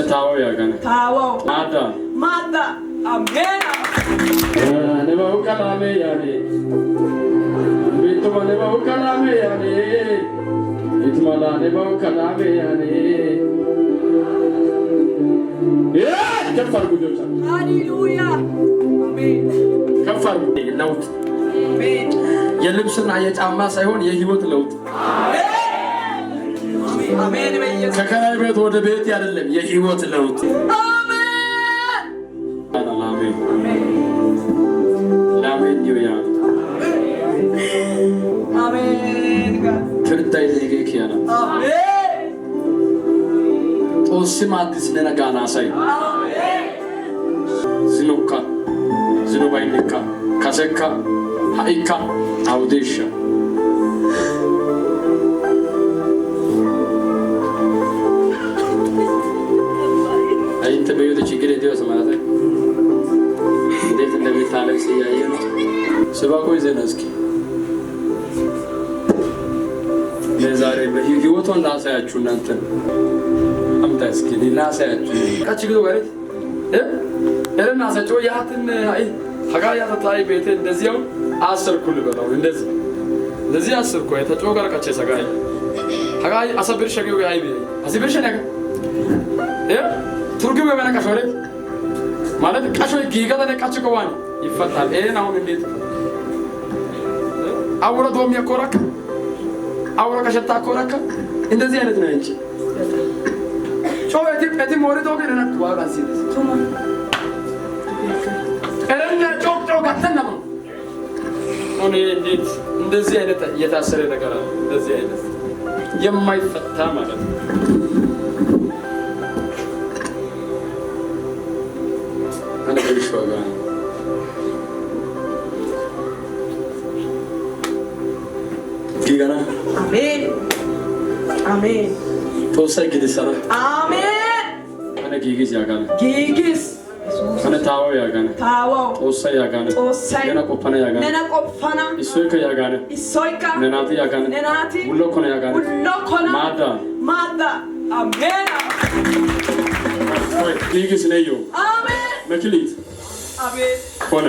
Tawo ya gane. Tawo. Mada. Mada. Amen. Ne ba ukala me ya ne. Bitu ne ba ukala me ya ne. Itmala ne ba ukala me ya ne. Yeah, kafar gudu ta. Hallelujah. Amen. Kafar ለውጥ Amen. የልብስና የጫማ ሳይሆን የህይወት ለውጥ Amen. Amen. ከከራይ ቤት ወደ ቤት አይደለም የህይወት ለውጥ Amen. አሜን አሜን ይያ Amen. ፍርዳይ ለጌኪያና Amen. ኦስማዲስ ነጋና ሳይ Amen. ዝኑካ ዝኑባይልካ ካሰካ ሃይካ አውዴሻ አይንተ በዩት ችግር ዲዮስ ማለት እንዴት እንደሚታለቅስ ያየን ስባኮ ይዘነስኪ ለዛሬ በህይወቱን ላሳያችሁ እናንተ አምጣስኪ ላሳያችሁ ካችግዶ ጋር እረና ሰጮ ያትን አይ ሀጋ ያተታይ ቤቴ እንደዚያው አሰርኩል በለው እንደዚህ አሰርኩ የተጮ ጋር ካቸ ሰጋይ ሀጋ አሰብር ሸገው ያይ ቢ አሰብር ሸነገ ቱርጉም በመና ካሾሬ ማለት ካሾ ጊጋታ ነቃች ቆዋን ይፈታል አሁን እንዴት አውራ ዶም ያኮራከ አውራ ከሸታ ኮራከ እንደዚህ አይነት ነው እንጂ ጮቲ ሞሪዶ ገና ዋጋ ሲልስ እረኛ ጮቅ አተናም ኦኔ እንዴት እንደዚህ አይነት የታሰረ ነገር አለ እንደዚህ አይነት የማይፈታ ማለት ነው አነ በሽዋጋ ጊጋና Amen. Amen. ተወሳይ ግዲሰራ Amen. አነ ጊጊዝ ያጋነ Gigis. አነ ታው ያጋነ Tawo. ተወሳይ ያጋነ Tosai. ገና ቆፈና ያጋነ Nena kopfana. ኢሶይከ ያጋነ Isoika. ነናቲ ያጋነ Nenati. ሁሉ ኮነ ያጋነ Ulokona. ማዳ Mada. Amen. ወይ ጊጊዝ ነዩ Amen. መክሊት Amen. ሆነ